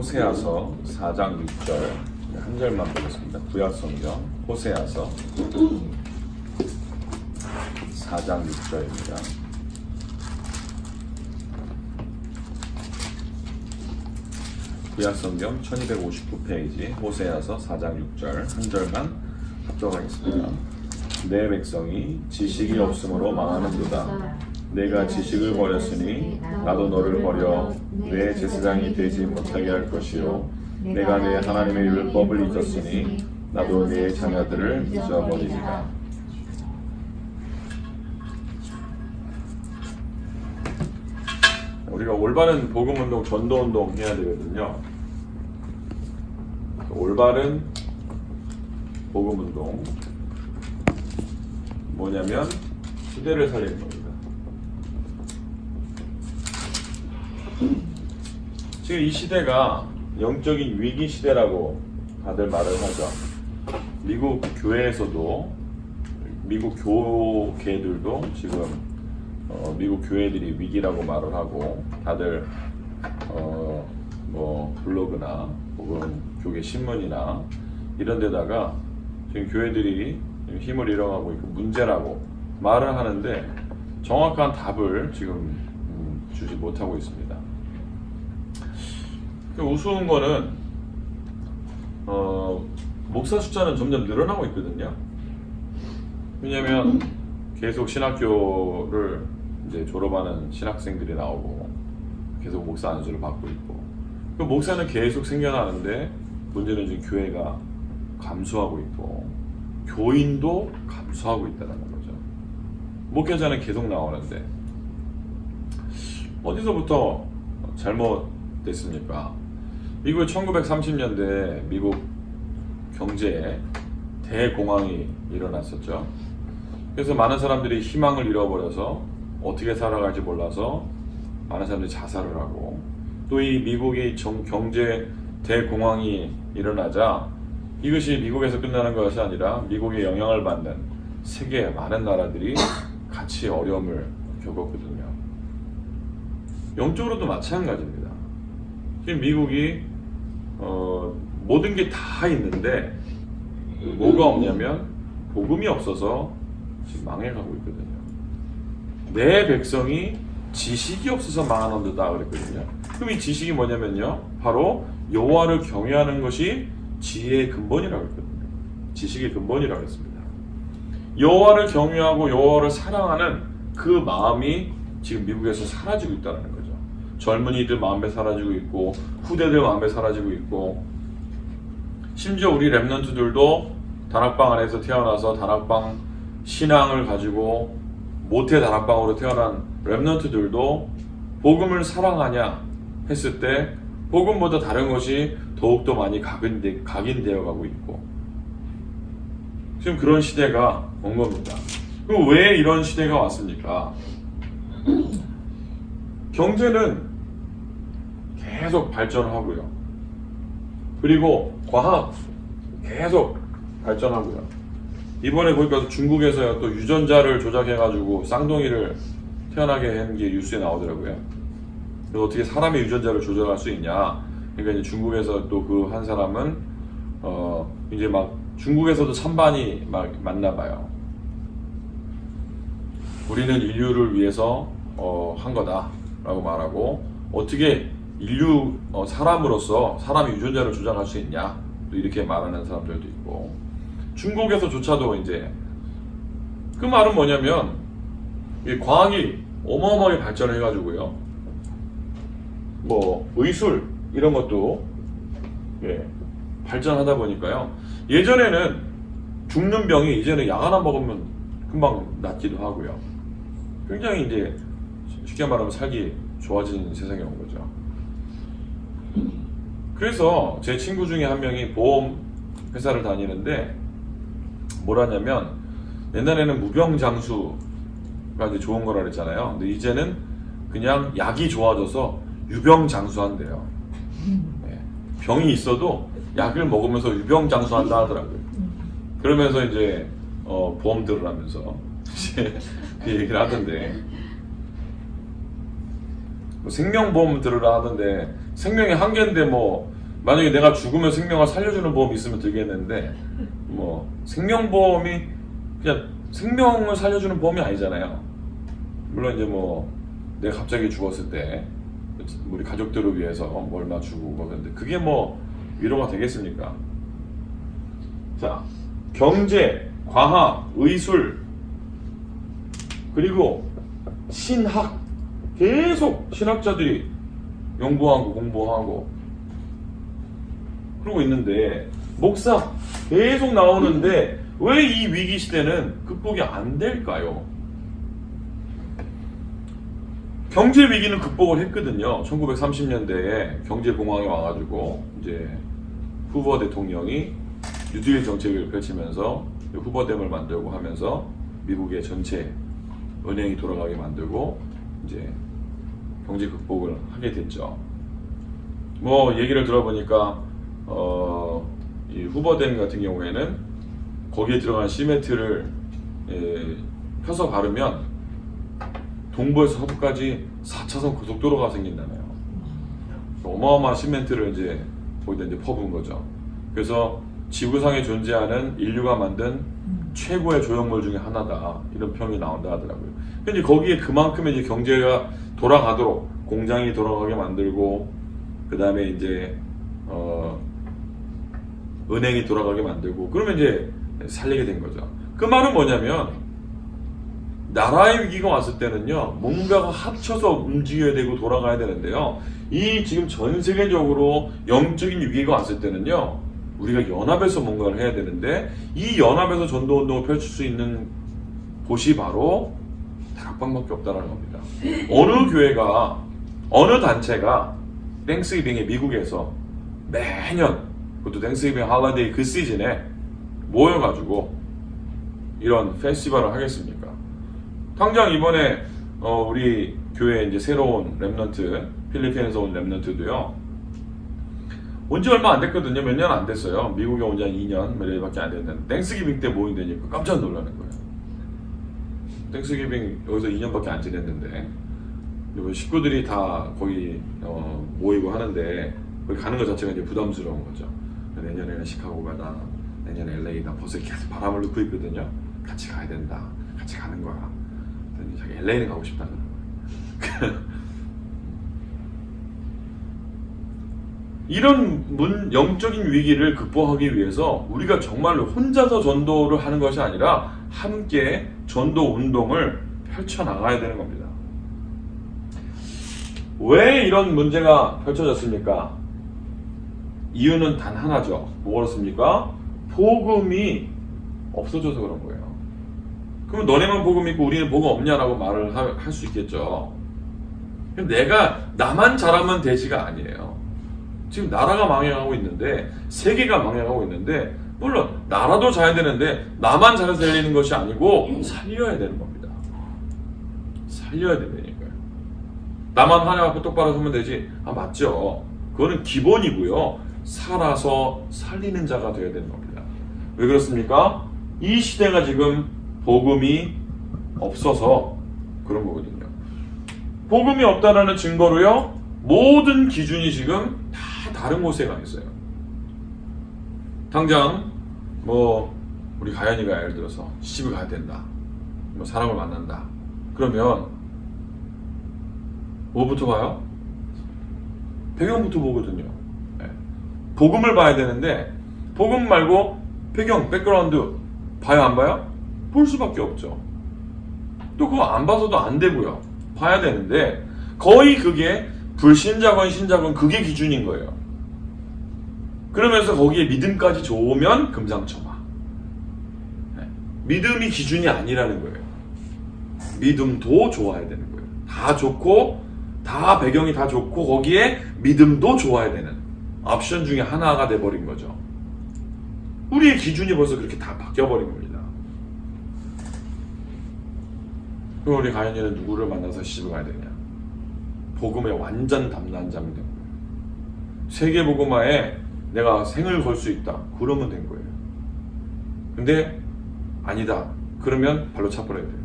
호세아서 4장 6절 한 절만 보겠습니다. 구약성경 호세아서 4장 6절입니다. 구약성경 1259페이지 호세아서 4장 6절 한 절만 합독하겠습니다. 내 백성이 지식이 없으므로 망하는도다. 내가 지식을 버렸으니 나도 너를 버려 내 제사장이 되지 못하게 할 것이요 내가 내 하나님의 율법을 잊었으니 나도 내 자녀들을 잊어버리리라. 우리가 올바른 복음운동, 전도운동 해야 되거든요. 올바른 복음운동 뭐냐면 시대를 살리는 겁니다. 지금 이 시대가 영적인 위기 시대라고 다들 말을 하죠. 미국 교회에서도 미국 교계들도 지금 미국 교회들이 위기라고 말을 하고 다들 뭐 블로그나 혹은 교계 신문이나 이런 데다가 지금 교회들이 힘을 잃어가고 있고 문제라고 말을 하는데 정확한 답을 지금 주지 못하고 있습니다. 우스운 거는 목사 숫자는 점점 늘어나고 있거든요. 왜냐면 계속 신학교를 이제 졸업하는 신학생들이 나오고 계속 목사 안수를 받고 있고 그 목사는 계속 생겨나는데 문제는 지금 교회가 감소하고 있고 교인도 감소하고 있다는 거죠. 목회자는 계속 나오는데 어디서부터 잘못됐습니까? 미국의 1930년대 미국 경제에 대공황이 일어났었죠. 그래서 많은 사람들이 희망을 잃어버려서 어떻게 살아갈지 몰라서 많은 사람들이 자살을 하고 또 이 미국의 경제 대공황이 일어나자 이것이 미국에서 끝나는 것이 아니라 미국의 영향을 받는 세계 많은 나라들이 같이 어려움을 겪었거든요. 영적으로도 마찬가지입니다. 지금 미국이 모든 게 다 있는데 뭐가 없냐면 복음이 없어서 지금 망해가고 있거든요. 내 백성이 지식이 없어서 망하는도다 그랬거든요. 그럼 이 지식이 뭐냐면요, 바로 여호와를 경외하는 것이 지혜의 근본이라고 했거든요. 지식의 근본이라고 했습니다. 여호와를 경외하고 여호와를 사랑하는 그 마음이 지금 미국에서 사라지고 있다는 거죠. 젊은이들 마음에 사라지고 있고 후대들 마음에 사라지고 있고 심지어 우리 랩런트들도 다락방 안에서 태어나서 다락방 신앙을 가지고 모태 다락방으로 태어난 랩런트들도 복음을 사랑하냐 했을 때 복음보다 다른 것이 더욱더 많이 각인되어 가고 있고 지금 그런 시대가 온 겁니다. 그럼 왜 이런 시대가 왔습니까? 경제는 계속 발전하고요. 그리고 과학 계속 발전하고요. 이번에 보니까 중국에서요 또 유전자를 조작해가지고 쌍둥이를 태어나게 한 게 뉴스에 나오더라고요. 그래서 어떻게 사람의 유전자를 조작할 수 있냐? 그러니까 이제 중국에서 또 그 한 사람은 이제 막 중국에서도 찬반이 막 맞나 봐요. 우리는 인류를 위해서 한 거다라고 말하고 어떻게 인류 사람으로서 사람의 유전자를 조작할 수 있냐? 또 이렇게 말하는 사람들도 있고 중국에서조차도 이제 그 말은 뭐냐면 과학이 어마어마하게 발전해가지고요. 뭐 의술 이런 것도 발전하다 보니까요. 예전에는 죽는 병이 이제는 약 하나 먹으면 금방 낫기도 하고요. 굉장히 이제 쉽게 말하면 살기 좋아진 세상이 온 거죠. 그래서 제 친구 중에 한 명이 보험 회사를 다니는데 뭐라냐면 옛날에는 무병장수가 이제 좋은 거라 그랬잖아요. 근데 이제는 그냥 약이 좋아져서 유병장수한대요. 네. 병이 있어도 약을 먹으면서 유병장수한다 하더라고요. 그러면서 이제 보험 들으라면서 그 얘기를 하던데 뭐 생명보험 들으라 하던데 생명이 한계인데 뭐 만약에 내가 죽으면 생명을 살려주는 보험이 있으면 들겠는데 뭐 생명보험이 그냥 생명을 살려주는 보험이 아니잖아요. 물론 이제 뭐 내가 갑자기 죽었을 때 우리 가족들을 위해서 뭐 얼마 주고 그러는데 그게 뭐 위로가 되겠습니까? 자, 경제, 과학, 의술 그리고 신학 계속 신학자들이 연구하고 공부하고 그러고 있는데 목사 계속 나오는데 왜 이 위기 시대는 극복이 안 될까요? 경제 위기는 극복을 했거든요. 1930년대에 경제 공황이 와가지고 이제 후보 대통령이 뉴딜 정책을 펼치면서 후보댐을 만들고 하면서 미국의 전체 은행이 돌아가게 만들고 이제 경제 극복을 하게 됐죠. 뭐 얘기를 들어보니까 이 후보댐 같은 경우에는 거기에 들어간 시멘트를 펴서 바르면 동부에서 서부까지 4차선 고속도로가 생긴다네요. 어마어마한 시멘트를 이제 거기다 이제 퍼부은 거죠. 그래서 지구상에 존재하는 인류가 만든 최고의 조형물 중에 하나다 이런 평이 나온다 하더라고요. 근데 거기에 그만큼 이제 경제가 돌아가도록 공장이 돌아가게 만들고 그 다음에 이제 은행이 돌아가게 만들고 그러면 이제 살리게 된 거죠. 그 말은 뭐냐면 나라의 위기가 왔을 때는요 뭔가가 합쳐서 움직여야 되고 돌아가야 되는데요 이 지금 전 세계적으로 영적인 위기가 왔을 때는요 우리가 연합해서 뭔가를 해야 되는데 이 연합에서 전도운동을 펼칠 수 있는 곳이 바로 다락방밖에 없다는 겁니다. 어느 교회가 어느 단체가 땡스기빙에 미국에서 매년 그것도 땡스기빙 할러데이 그 시즌에 모여가지고 이런 페스티벌을 하겠습니까? 당장 이번에 우리 교회 이제 새로운 렘넌트 필리핀에서 온 렘넌트도요 온지 얼마 안 됐거든요. 몇 년 안 됐어요. 미국에 온 지 한 2년 몇 년밖에 안 됐는데 땡스기빙 때 모인다니까 깜짝 놀라는 거예요. 땡스기빙 여기서 2년밖에 안 지냈는데 식구들이 다 거기 모이고 하는데 거기 가는 것 자체가 이제 부담스러운 거죠. 내년에는 시카고 가다 내년에 LA다 벌써 계속 바람을 넣고 있거든요. 같이 가야 된다. 같이 가는 거야. 자기 LA는 가고 싶다는 거예요. 이런 영적인 위기를 극복하기 위해서 우리가 정말로 혼자서 전도를 하는 것이 아니라 함께 전도 운동을 펼쳐나가야 되는 겁니다. 왜 이런 문제가 펼쳐졌습니까? 이유는 단 하나죠. 뭐였습니까? 복음이 없어져서 그런 거예요. 그럼 너네만 복음 있고 우리는 복음 없냐라고 말을 할 수 있겠죠. 내가 나만 잘하면 되지가 아니에요. 지금 나라가 망해가고 있는데 세계가 망해가고 있는데 물론 나라도 잘 되는데 나만 잘 살리는 것이 아니고 살려야 되는 겁니다. 살려야 된다니까요. 나만 하나님 앞에 똑바로 서면 되지. 맞죠. 그거는 기본이고요. 살아서 살리는 자가 되어야 되는 겁니다. 왜 그렇습니까? 이 시대가 지금 복음이 없어서 그런 거거든요. 복음이 없다라는 증거로요. 모든 기준이 지금 다 다른 곳에 가 있어요. 당장 뭐 우리 가연이가 예를 들어서 시집을 가야 된다. 뭐 사람을 만난다. 그러면 뭐부터 봐요? 배경부터 보거든요. 네. 복음을 봐야 되는데 복음 말고 배경, 백그라운드 봐요 안 봐요? 볼 수밖에 없죠. 또 그거 안 봐서도 안 되고요. 봐야 되는데 거의 그게 불신자건 신자건 그게 기준인 거예요. 그러면서 거기에 믿음까지 좋으면 금상첨화. 네. 믿음이 기준이 아니라는 거예요. 믿음도 좋아야 되는 거예요. 다 좋고 다 배경이 다 좋고 거기에 믿음도 좋아야 되는 옵션 중에 하나가 돼버린 거죠. 우리의 기준이 벌써 그렇게 다 바뀌어버린 겁니다. 그럼 우리 가연이는 누구를 만나서 시집을 가야 되냐? 복음의 완전 담당자면 된 거예요. 세계복음화에 내가 생을 걸 수 있다. 그러면 된 거예요. 근데 아니다. 그러면 발로 차버려야 돼요.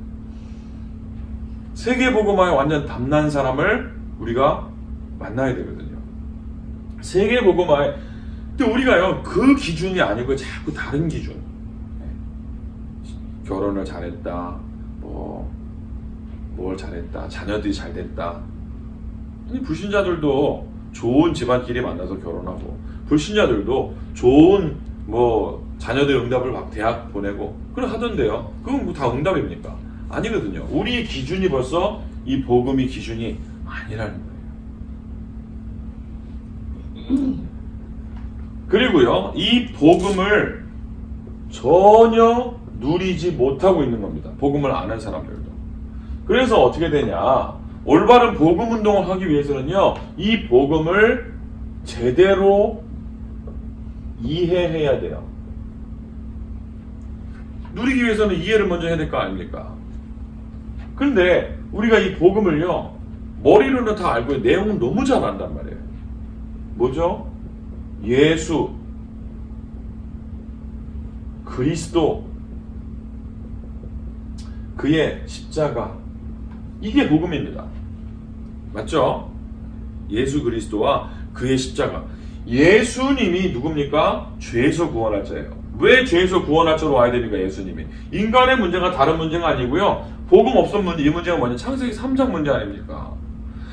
세계복음화에 완전 담난 사람을 우리가 만나야 되거든요. 세계복음화에 근데 우리가요 그 기준이 아니고 자꾸 다른 기준, 결혼을 잘했다, 뭘 잘했다, 자녀들이 잘됐다. 아니, 불신자들도 좋은 집안끼리 만나서 결혼하고, 불신자들도 좋은 자녀들 응답을 막 대학 보내고 그걸 하던데요. 그건 다 응답입니까? 아니거든요. 우리의 기준이 벌써 이 복음이 기준이 아니라는 거예요. 그리고요, 이 복음을 전혀 누리지 못하고 있는 겁니다. 복음을 아는 사람들도. 그래서 어떻게 되냐? 올바른 복음 운동을 하기 위해서는요, 이 복음을 제대로 이해해야 돼요. 누리기 위해서는 이해를 먼저 해야 될 거 아닙니까? 그런데 우리가 이 복음을요, 머리로는 다 알고 내용은 너무 잘 안단 말이에요. 뭐죠? 예수, 그리스도, 그의 십자가, 이게 복음입니다. 맞죠? 예수 그리스도와 그의 십자가. 예수님이 누굽니까? 죄에서 구원할 자예요. 왜 죄에서 구원할 자로 와야 됩니까? 예수님이. 인간의 문제가 다른 문제가 아니고요, 복음 없음 문제, 이 문제가 뭐냐? 창세기 3장 문제 아닙니까?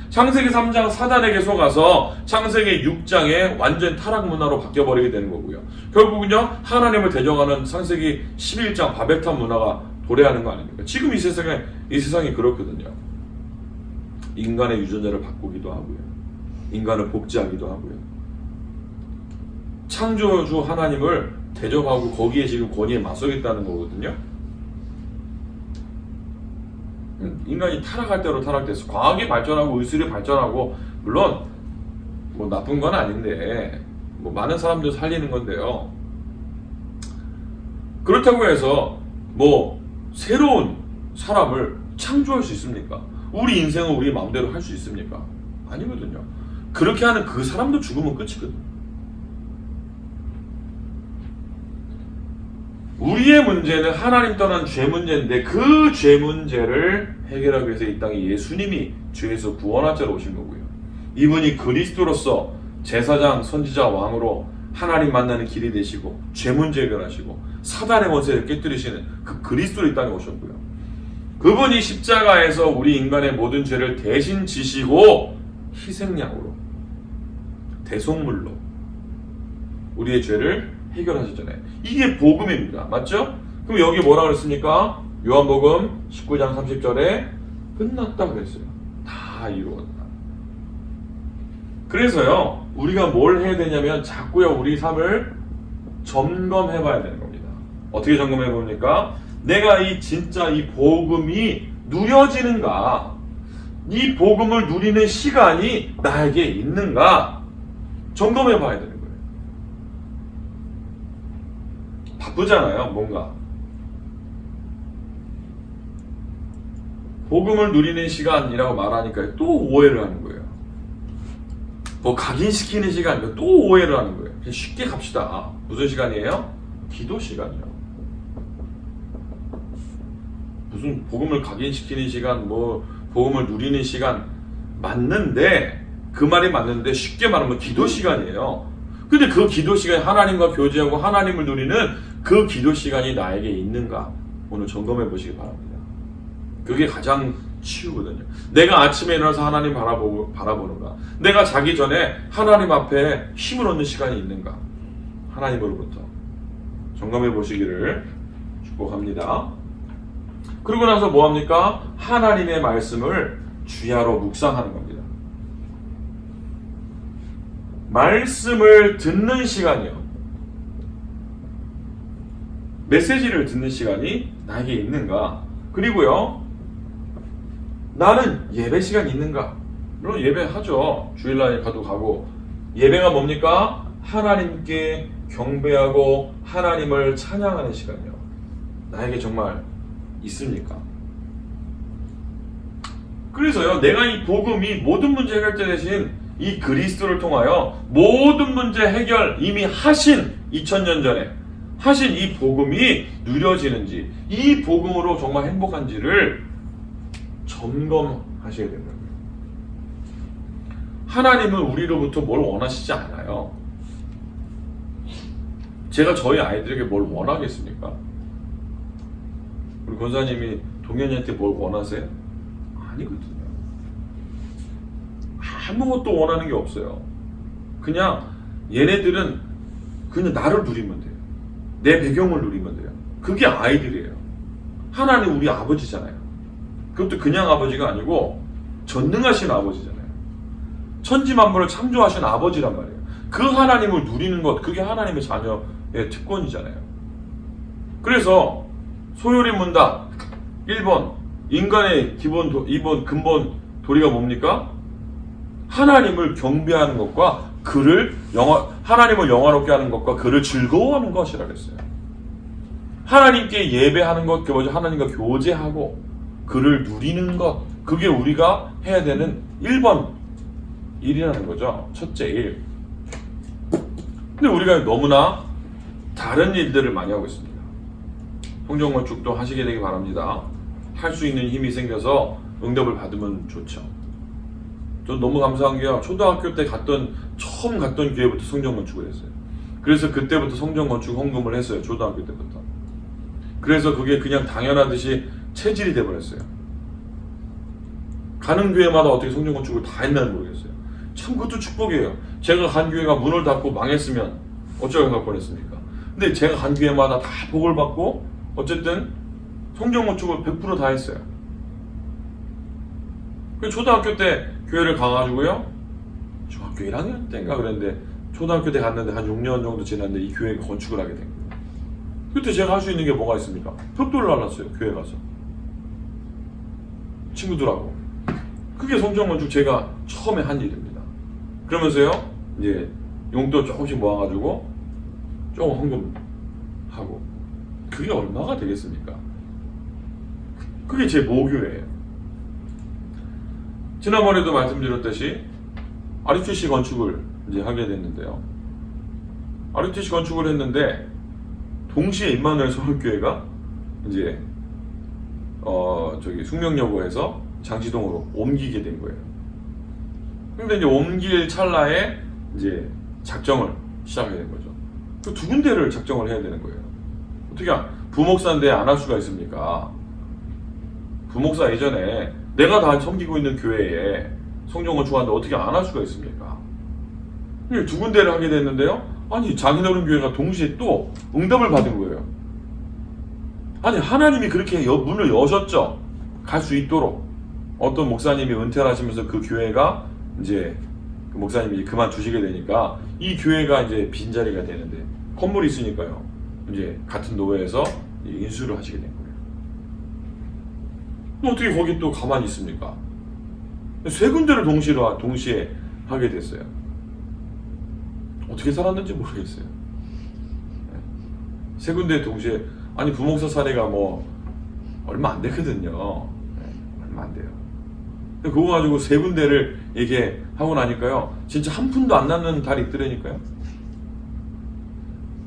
창세기 3장 사단에게 속아서 창세기 6장에 완전 타락 문화로 바뀌어버리게 되는 거고요. 결국은요, 하나님을 대적하는 창세기 11장 바벨탑 문화가 도래하는 거 아닙니까? 지금 이 세상이 그렇거든요. 인간의 유전자를 바꾸기도 하고요, 인간을 복제하기도 하고요, 창조주 하나님을 대적하고 거기에 지금 권위에 맞서겠다는 거거든요. 인간이 타락할 대로 타락돼서 과학이 발전하고 의술이 발전하고, 물론 나쁜 건 아닌데 많은 사람들 살리는 건데요, 그렇다고 해서 새로운 사람을 창조할 수 있습니까? 우리 인생을 우리 마음대로 할 수 있습니까? 아니거든요. 그렇게 하는 그 사람도 죽으면 끝이거든요. 우리의 문제는 하나님 떠난 죄 문제인데, 그 죄 문제를 해결하기 위해서 이 땅에 예수님이 죄에서 구원할 자로 오신 거고요. 이분이 그리스도로서 제사장, 선지자, 왕으로 하나님 만나는 길이 되시고, 죄 문제 해결하시고 사단의 원세를 깨뜨리시는 그 그리스도로 이 땅에 오셨고요. 그분이 십자가에서 우리 인간의 모든 죄를 대신 지시고 희생양으로, 대속물로 우리의 죄를 해결하셨잖아요. 이게 복음입니다. 맞죠? 그럼 여기 뭐라 그랬습니까? 요한복음 19장 30절에 끝났다 그랬어요. 다 이루었다. 그래서요, 우리가 뭘 해야 되냐면 자꾸요, 우리 삶을 점검해 봐야 되는 겁니다. 어떻게 점검해 봅니까? 내가 진짜 이 복음이 누려지는가, 이 복음을 누리는 시간이 나에게 있는가 점검해 봐야 되는 거예요. 바쁘잖아요, 뭔가. 복음을 누리는 시간이라고 말하니까 또 오해를 하는 거예요. 각인시키는 시간, 또 오해를 하는 거예요. 그냥 쉽게 갑시다. 무슨 시간이에요? 기도 시간이요. 무슨 복음을 각인시키는 시간, 복음을 누리는 시간 맞는데, 그 말이 맞는데 쉽게 말하면 기도 시간이에요. 근데 그 기도 시간에 하나님과 교제하고 하나님을 누리는 그 기도 시간이 나에게 있는가, 오늘 점검해 보시기 바랍니다. 그게 가장 치유거든요. 내가 아침에 일어나서 하나님 바라보는가, 내가 자기 전에 하나님 앞에 힘을 얻는 시간이 있는가, 하나님으로부터 점검해 보시기를 축복합니다. 그러고 나서 뭐합니까? 하나님의 말씀을 주야로 묵상하는 겁니다. 말씀을 듣는 시간이요, 메시지를 듣는 시간이 나에게 있는가. 그리고요, 나는 예배 시간이 있는가. 물론 예배하죠. 주일날 가고. 예배가 뭡니까? 하나님께 경배하고 하나님을 찬양하는 시간이요, 나에게 정말 있습니까? 그래서요, 내가 이 복음이 모든 문제 해결자 대신 이 그리스도를 통하여 모든 문제 해결 이미 하신, 2000년 전에 하신 이 복음이 누려지는지, 이 복음으로 정말 행복한지를 점검하셔야 된다고요. 하나님은 우리로부터 뭘 원하시지 않아요. 제가 저희 아이들에게 뭘 원하겠습니까? 우리 권사님이 동현이한테 뭘 원하세요? 아니거든요. 아무것도 원하는 게 없어요. 그냥 얘네들은 그냥 나를 누리면 돼요. 내 배경을 누리면 돼요. 그게 아이들이에요. 하나님 우리 아버지잖아요. 그것도 그냥 아버지가 아니고 전능하신 아버지잖아요. 천지만물을 창조하신 아버지란 말이에요. 그 하나님을 누리는 것, 그게 하나님의 자녀의 특권이잖아요. 그래서 소요리 문답 1번 인간의 근본 도리가 뭡니까? 하나님을 경배하는 것과 하나님을 영화롭게 하는 것과 그를 즐거워하는 것이라 그랬어요. 하나님께 예배하는 것, 하나님과 교제하고 그를 누리는 것, 그게 우리가 해야 되는 1번 일이라는 거죠. 첫째 일. 근데 우리가 너무나 다른 일들을 많이 하고 있습니다. 성경 건축도 하시게 되기 바랍니다. 할 수 있는 힘이 생겨서 응답을 받으면 좋죠. 전 너무 감사한 게요. 초등학교 때 처음 갔던 교회부터 성경 건축을 했어요. 그래서 그때부터 성경 건축 헌금을 했어요. 초등학교 때부터. 그래서 그게 그냥 당연하듯이 체질이 돼버렸어요. 가는 교회마다 어떻게 성경 건축을 다 했나는 모르겠어요. 참 그것도 축복이에요. 제가 간 교회가 문을 닫고 망했으면 어쩌고 할 뻔했습니까? 근데 제가 간 교회마다 다 복을 받고 어쨌든 성경 건축을 100% 다 했어요. 초등학교 때 교회를 가가지고요. 중학교 1학년 때인가 그랬는데 초등학교 때 갔는데 한 6년 정도 지났는데 이 교회가 건축을 하게 된 거예요. 그때 제가 할 수 있는 게 뭐가 있습니까? 벽돌을 날랐어요. 교회 가서. 친구들하고. 그게 성경 건축 제가 처음에 한 일입니다. 그러면서요. 이제 용돈 조금씩 모아가지고 조금 헌금하고. 그게 얼마가 되겠습니까? 그게 제 모교예요. 지난번에도 말씀드렸듯이 RUTC 건축을 이제 하게 됐는데요. RUTC 건축을 했는데 동시에 임마누엘 서울교회가 이제 숙명여고에서 장지동으로 옮기게 된 거예요. 근데 이제 옮길 찰나에 이제 작정을 시작하게 된 거죠. 그 두 군데를 작정을 해야 되는 거예요. 어떻게 부목사인데 안 할 수가 있습니까? 부목사 이전에 내가 다 섬기고 있는 교회에 성경 건축하는데 어떻게 안 할 수가 있습니까? 두 군데를 하게 됐는데요. 아니 장인어른 교회가 동시에 또 응답을 받은 거예요. 아니 하나님이 그렇게 문을 여셨죠. 갈 수 있도록. 어떤 목사님이 은퇴를 하시면서 그 교회가 이제 그 목사님이 그만두시게 되니까 이 교회가 이제 빈자리가 되는데 건물이 있으니까요. 이제 같은 노회에서 인수를 하시게 된 거예요. 어떻게 거기 또 가만히 있습니까? 세 군데를 동시에 하게 됐어요. 어떻게 살았는지 모르겠어요. 세 군데 동시에 아니 부목사 사례가 뭐 얼마 안 되거든요. 얼마 안 돼요. 근데 그거 가지고 세 군데를 이렇게 하고 나니까요. 진짜 한 푼도 안 남는 달이 있더라니까요.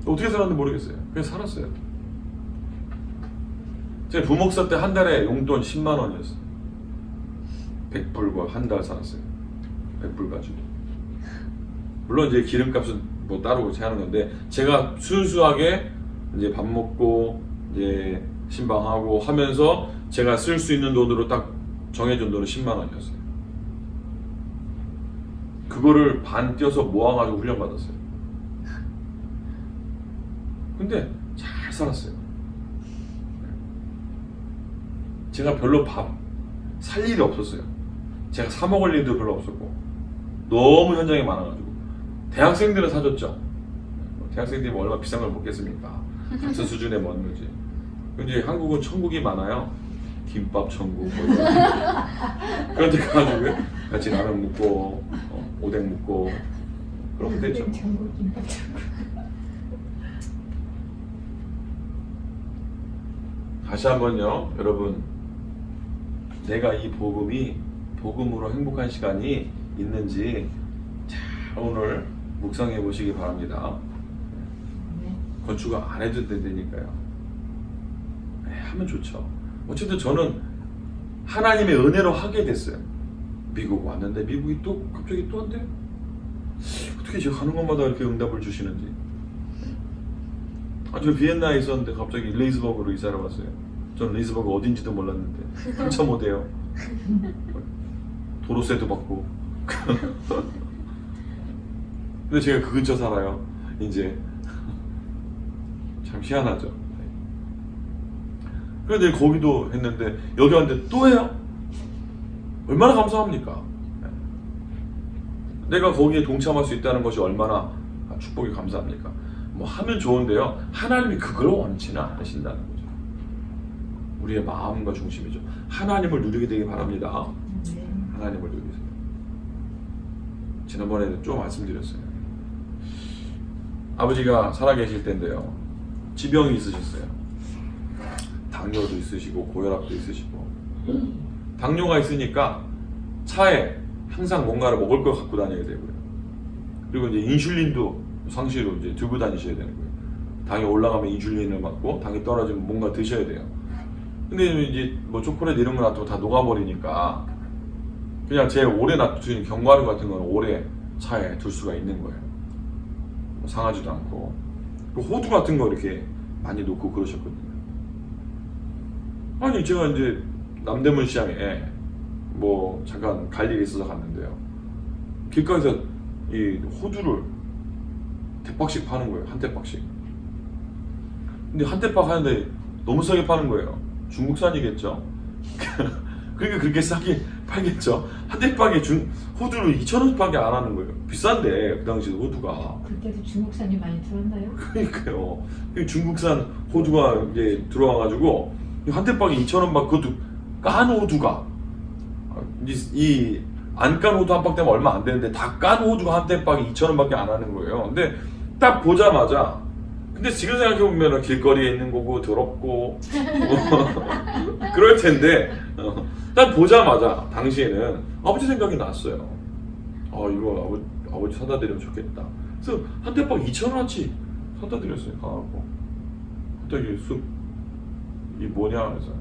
어떻게 살았는지 모르겠어요. 그냥 살았어요. 제가 부목사 때 한 달에 용돈 10만 원이었어요. 100불과 한 달 살았어요. 100불 가지고. 물론 이제 기름값은 뭐 따로 하는 건데 제가 순수하게 이제 밥 먹고 이제 신방하고 하면서 제가 쓸 수 있는 돈으로 딱 정해준 돈은 10만 원이었어요. 그거를 반 떼어서 모아가지고 훈련받았어요. 근데 잘 살았어요. 제가 별로 밥 살 일이 없었어요. 제가 사 먹을 일도 별로 없었고 너무 현장이 많아가지고 대학생들은 사줬죠. 대학생들이 뭐 얼마 비싼 걸 먹겠습니까? 같은 수준에 먹는 거지. 근데 한국은 천국이 많아요. 김밥 천국 뭐 이런 그런 데 가가지고 같이 라면 먹고 오뎅 먹고 그러면 되죠. 천국 김밥 천국. 다시 한번요, 여러분. 내가 이 복음으로 행복한 시간이 있는지 잘 오늘 묵상해 보시기 바랍니다. 건축을 안 해도 되니까요. 하면 좋죠. 어쨌든 저는 하나님의 은혜로 하게 됐어요. 미국 왔는데 미국이 또 갑자기 또 한대? 어떻게 제가 가는 곳마다 이렇게 응답을 주시는지. 저 비엔나에 있었는데 갑자기 레이스버그로 이사를 왔어요. 전 레이스버그 어딘지도 몰랐는데 한참 오대요. 도로세도 받고. 근데 제가 그 근처 살아요. 이제 참 희한하죠. 그런데 거기도 했는데 여기 왔는데 또 해요? 얼마나 감사합니까? 내가 거기에 동참할 수 있다는 것이 얼마나 축복이 감사합니까? 뭐 하면 좋은데요. 하나님이 그걸 원치는 않으신다는 거죠. 우리의 마음과 중심이죠. 하나님을 누리게 되길 바랍니다. 하나님을 누리세요. 지난번에 좀 말씀드렸어요. 아버지가 살아계실 때인데요. 지병이 있으셨어요. 당뇨도 있으시고 고혈압도 있으시고. 당뇨가 있으니까 차에 항상 뭔가를 먹을 걸 갖고 다녀야 되고요. 그리고 이제 인슐린도 상시로 이제 들고 다니셔야 되는 거예요. 당이 올라가면 인슐린을 맞고 당이 떨어지면 뭔가 드셔야 돼요. 근데 이제 뭐 초콜릿 이런 거 놔두면 다 녹아버리니까 그냥 제일 오래 놔두는 견과류 같은 거는 오래 차에 둘 수가 있는 거예요. 뭐 상하지도 않고. 그리고 호두 같은 거 이렇게 많이 놓고 그러셨거든요. 아니 제가 이제 남대문 시장에 뭐 잠깐 갈 일이 있어서 갔는데요. 길가에서 이 호두를 대박씩 파는 거예요. 한 대박씩. 근데 한 대박 하는데 너무 싸게 파는 거예요. 중국산이겠죠. 그러니까 그렇게 싸게 팔겠죠. 한 대박에 호두를 2,000원밖에 안 하는 거예요. 비싼데 그 당시 호두가. 그때도 중국산이 많이 들었나요? 그러니까요. 중국산 호두가 이제 들어와가지고 한 대박에 2,000원 그것도 깐 호두가 이 안 깐 호두 한 박 되면 얼마 안 되는데 다 깐 호두가 한 대박에 2,000원밖에 안 하는 거예요. 근데 딱 보자마자 근데 지금 생각해보면 길거리에 있는 거고 더럽고 그럴 텐데 딱 보자마자 당시에는 아버지 생각이 났어요. 이거 아버지 사다 드리면 좋겠다. 그래서 한 대박 2,000원어치 사다 드렸어요. 가갖고 갑자기 이 뭐냐 그래서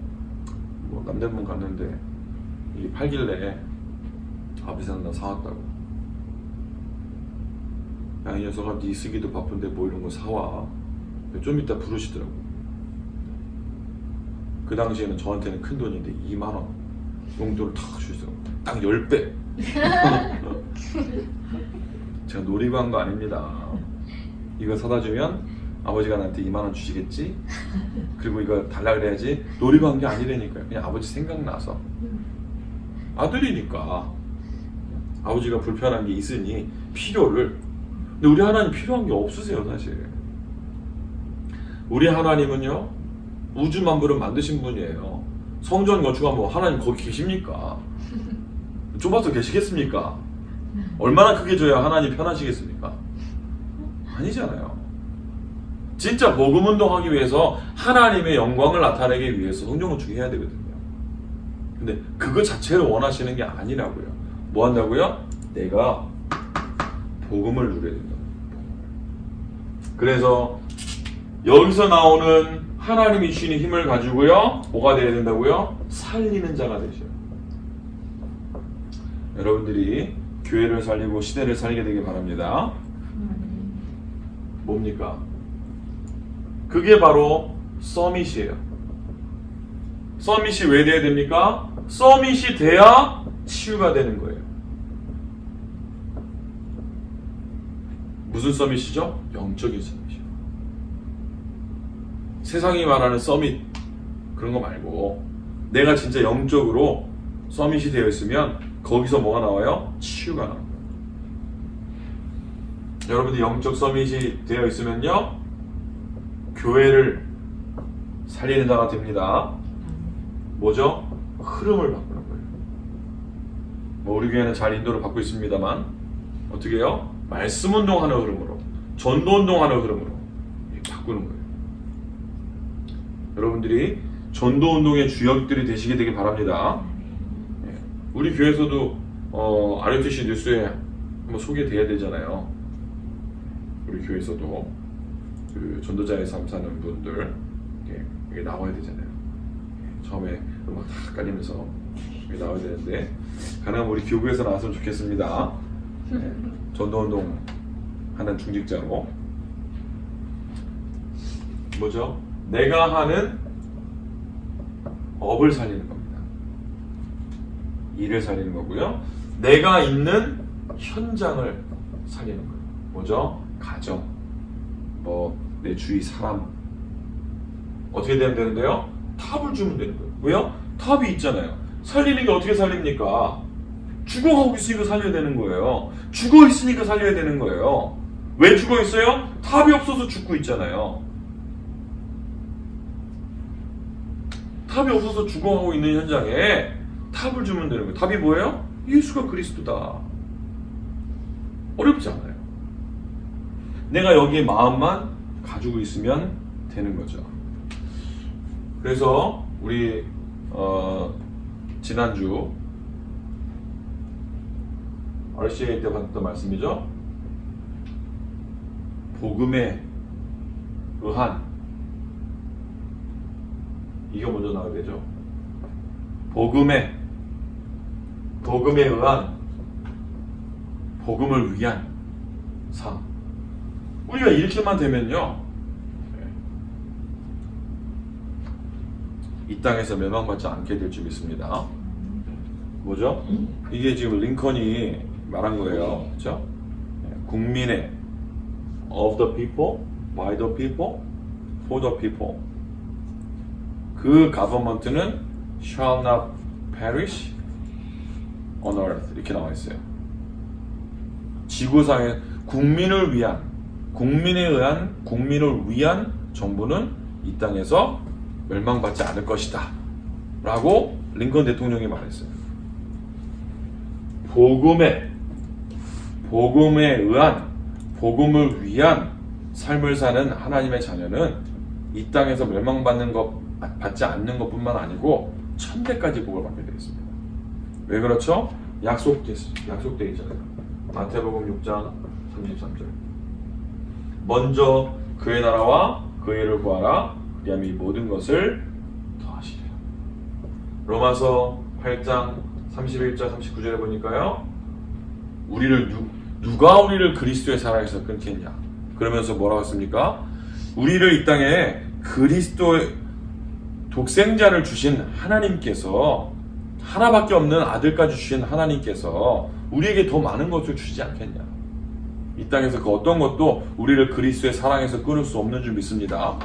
뭐 남대문 갔는데 이게 팔길래 아버지는 나 사왔다고. 야, 이 녀석아 네 쓰기도 바쁜데 뭐 이런 거 사와. 좀 이따 부르시더라고. 그 당시에는 저한테는 큰 돈인데 2만원 용돈을 탁 주시더라고. 딱 10배. 제가 노리고 한 거 아닙니다. 이거 사다 주면 아버지가 나한테 2만원 주시겠지? 그리고 이거 달라 그래야지. 노리고 한 게 아니라니까요. 그냥 아버지 생각나서. 아들이니까 아버지가 불편한 게 있으니 필요를. 근데 우리 하나님 필요한 게 없으세요 사실. 우리 하나님은요 우주 만물을 만드신 분이에요. 성전 건축하면 뭐 하나님 거기 계십니까? 좁아서 계시겠습니까? 얼마나 크게 줘야 하나님 편하시겠습니까? 아니잖아요. 진짜 복음 운동하기 위해서 하나님의 영광을 나타내기 위해서 성전 건축해야 되거든요. 근데 그거 자체를 원하시는 게 아니라고요. 뭐 한다고요? 내가 복음을 누려야 된다. 그래서 여기서 나오는 하나님이 주시는 힘을 가지고요. 뭐가 돼야 된다고요? 살리는 자가 되셔요. 여러분들이 교회를 살리고 시대를 살리게 되길 바랍니다. 뭡니까? 그게 바로 서밋이에요. 서밋이 왜 돼야 됩니까? 서밋이 돼야 치유가 되는 거예요. 무슨 서밋이죠? 영적인 서밋이요. 세상이 말하는 서밋 그런 거 말고 내가 진짜 영적으로 서밋이 되어 있으면 거기서 뭐가 나와요? 치유가 나와요. 여러분들 영적 서밋이 되어 있으면요 교회를 살리는 자가 됩니다. 뭐죠? 흐름을 바꾸는 거예요. 뭐 우리 교회는 잘 인도를 받고 있습니다만 어떻게 해요? 말씀 운동하는 흐름으로, 전도 운동하는 흐름으로 바꾸는 거예요. 여러분들이 전도 운동의 주역들이 되시게 되길 바랍니다. 우리 교회에서도 RUTC 뉴스에 한번 소개돼야 되잖아요. 우리 교회에서도 그 전도자의 삶 사는 분들 이게 나와야 되잖아요. 처음에 음악 다 깔리면서 여기 나와야 되는데 가능하면 우리 교구에서 나왔으면 좋겠습니다. 네, 전도운동 하는 중직자로. 뭐죠? 내가 하는 업을 살리는 겁니다. 일을 살리는 거고요. 내가 있는 현장을 살리는 거예요. 뭐죠? 가정, 내 주위 사람. 어떻게 되면 되는데요? 탑을 주면 되는 거예요. 왜요? 탑이 있잖아요. 살리는 게 어떻게 살립니까? 죽어가고 있으니까 살려야 되는 거예요. 죽어 있으니까 살려야 되는 거예요. 왜 죽어 있어요? 탑이 없어서 죽고 있잖아요. 탑이 없어서 죽어가고 있는 현장에 탑을 주면 되는 거예요. 탑이 뭐예요? 예수가 그리스도다. 어렵지 않아요. 내가 여기에 마음만 가지고 있으면 되는 거죠. 그래서 우리 지난주 RCA 때 봤던 말씀이죠. 복음에 의한, 이게 먼저 나와야 되죠. 복음에 의한, 복음을 위한 삶. 우리가 이렇게만 되면요, 이 땅에서 멸망받지 않게 될 줄 믿습니다. 뭐죠? 이게 지금 링컨이 말한 거예요. 그렇죠? 국민의, of the people, by the people, for the people. 그 government는 shall not perish on earth. 이렇게 나와 있어요. 지구상의 국민을 위한, 국민에 의한, 국민을 위한 정부는 이 땅에서 멸망받지 않을 것이다 라고 링컨 대통령이 말했어요. 복음에 의한, 복음을 위한 삶을 사는 하나님의 자녀는 이 땅에서 받지 않는 것뿐만 아니고 천대까지 복을 받게 되어 있습니다. 왜 그렇죠? 약속되어 있잖아요. 마태복음 6장 33절. 먼저 그의 나라와 그의 일을 구하라. 그리하면 이 모든 것을 더하시리라. 로마서 8장 31절 39절에 보니까요, 누가 우리를 그리스도의 사랑에서 끊겠냐? 그러면서 뭐라고 했습니까? 우리를 이 땅에 그리스도의 독생자를 주신 하나님께서, 하나밖에 없는 아들까지 주신 하나님께서 우리에게 더 많은 것을 주지 않겠냐? 이 땅에서 그 어떤 것도 우리를 그리스도의 사랑에서 끊을 수 없는 줄 믿습니다.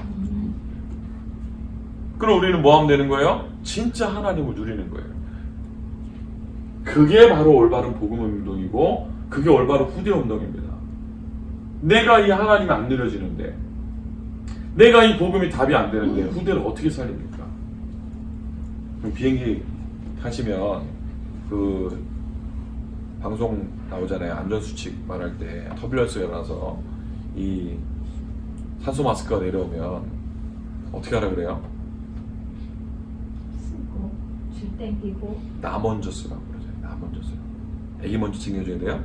그럼 우리는 뭐 하면 되는 거예요? 진짜 하나님을 누리는 거예요. 그게 바로 올바른 복음 운동이고, 그게 올바른 후대 운동입니다. 내가 이 하나님이 안 누려지는데, 내가 이 복음이 답이 안 되는데 후대를 어떻게 살립니까? 그럼 비행기 타시면 그 방송 나오잖아요. 안전수칙 말할 때 터뷸런스가 일어나서 이 산소 마스크가 내려오면 어떻게 하라 그래요? 쓰고 줄 땡기고 나 먼저 쓰라고 그러잖아요. 나 먼저 쓰라고. 애기 먼저 챙겨줘야 돼요?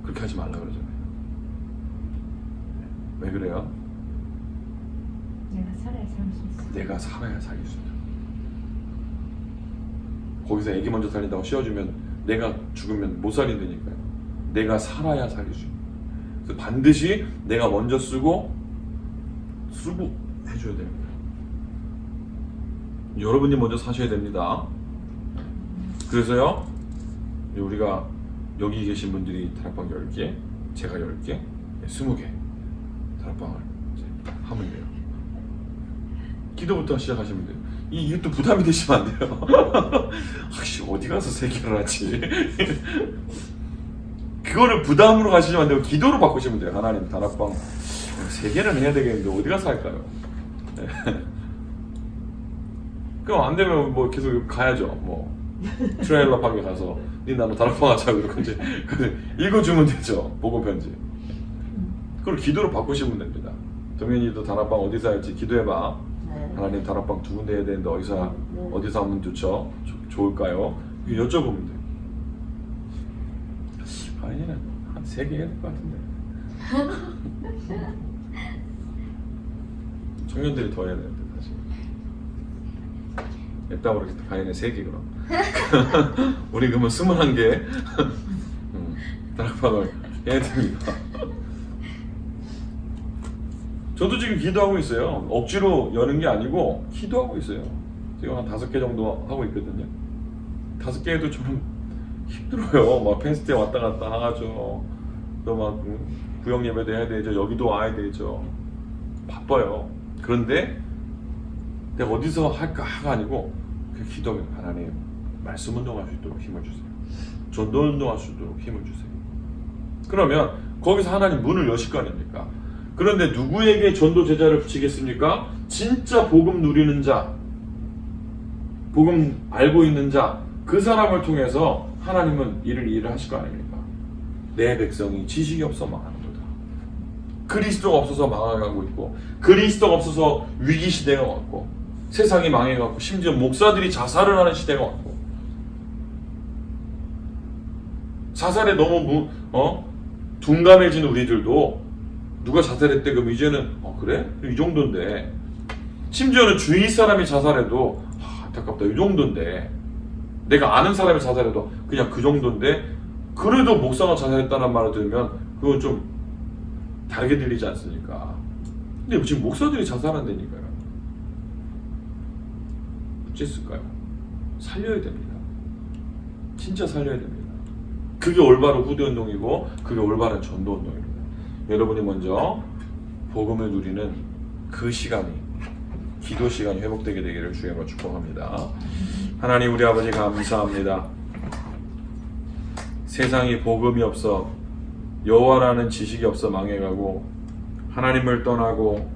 그렇게 하지 말라 그러잖아요. 왜 그래요? 내가 살아야 살 수 있어. 내가 살아야 살릴 수 있다. 거기서 애기 먼저 살린다고 씌워주면 내가 죽으면 못 살린다니까요. 내가 살아야 살릴 수 있다. 그래서 반드시 내가 먼저 쓰고 해줘야 되는 거예요. 여러분이 먼저 사셔야 됩니다. 그래서요, 우리가 여기 계신 분들이 다락방 10개, 제가 10개, 20개 다락방을 이제 하면 돼요. 기도부터 시작하시면 돼요. 이것도 부담이 되시면 안 돼요. 아씨, 어디 가서 3개를 하지? 그거를 부담으로 가시면 안 되고 기도로 바꾸시면 돼요. 하나님, 다락방 3개는 해야 되겠는데 어디 가서 할까요? 네. 그럼 안 되면 뭐 계속 가야죠. 뭐 트레일러 파게 가서 니 나는 다락방 하자 그러고 이제 읽어주면 되죠. 복음 편지. 그걸 기도로 바꾸시면 됩니다. 동현이도 다락방 어디서 할지 기도해봐. 네. 하나님, 다락방 2군데 해야 되는데 어디서 하면 좋죠? 좋을까요? 이거 여쭤보면 돼요. 아니는 한 3개 해야 될 것 같은데. 청년들이 더 해야 되는데 사실. 애따오로 가인의 3개 그럼. 우리 그러면 21개 다락방을 해야 됩니다. 저도 지금 기도하고 있어요. 억지로 여는 게 아니고 기도하고 있어요. 지금 한 5개 정도 하고 있거든요. 5개 해도 좀 힘들어요. 막 펜스트에 왔다 갔다 하죠. 또 막 구역 예배도 해야 되죠. 여기도 와야 되죠. 바빠요. 그런데 내가 어디서 할까가 아니고 그 기도하면 하나님 말씀 운동할 수 있도록 힘을 주세요. 전도 운동할 수 있도록 힘을 주세요. 그러면 거기서 하나님 문을 여실 거 아닙니까? 그런데 누구에게 전도 제자를 붙이겠습니까? 진짜 복음 누리는 자, 복음 알고 있는 자, 그 사람을 통해서 하나님은 일을 하실 거 아닙니까? 내 백성이 지식이 없어 망하는 거다. 그리스도가 없어서 망해가고 있고, 그리스도가 없어서 위기 시대가 왔고, 세상이 망해가고, 심지어 목사들이 자살을 하는 시대가 왔고, 자살에 너무 둔감해진 우리들도 누가 자살했대 그럼 이제는 그래? 이 정도인데, 심지어는 주위 사람이 자살해도 안타깝다 이 정도인데, 내가 아는 사람이 자살해도 그냥 그 정도인데, 그래도 목사가 자살했다는 말을 들으면 그건 좀 다르게 들리지 않습니까? 근데 지금 목사들이 자살한다니까요. 어쨌을까요? 살려야 됩니다. 진짜 살려야 됩니다. 그게 올바른 후대운동이고 그게 올바른 전도운동입니다. 여러분이 먼저 복음을 누리는 그 시간이, 기도 시간이 회복되게 되기를 주님으로 축복합니다. 하나님 우리 아버지 감사합니다. 세상이 복음이 없어 여호와라는 지식이 없어 망해가고 하나님을 떠나고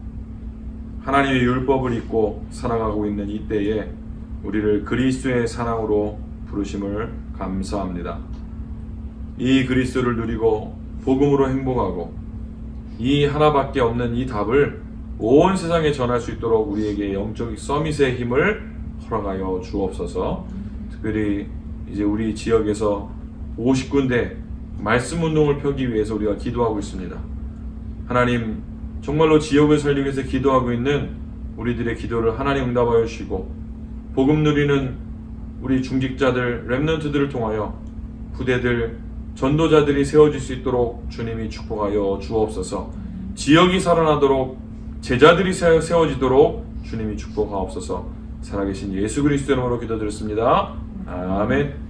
하나님의 율법을 잊고 살아가고 있는 이때에 우리를 그리스도의 사랑으로 부르심을 감사합니다. 이 그리스도를 누리고 복음으로 행복하고 이 하나밖에 없는 이 답을 온 세상에 전할 수 있도록 우리에게 영적 서밋의 힘을 허락하여 주옵소서. 특별히 이제 우리 지역에서 50군데 말씀 운동을 펴기 위해서 우리가 기도하고 있습니다. 하나님 정말로 지역을 살리기 위해서 기도하고 있는 우리들의 기도를 하나님 응답하여 주시고 복음 누리는 우리 중직자들, 렘넌트들을 통하여 부대들, 전도자들이 세워질 수 있도록 주님이 축복하여 주옵소서. 지역이 살아나도록 제자들이 세워지도록 주님이 축복하옵소서. 살아계신 예수 그리스도 이름으로 기도드렸습니다. 아멘.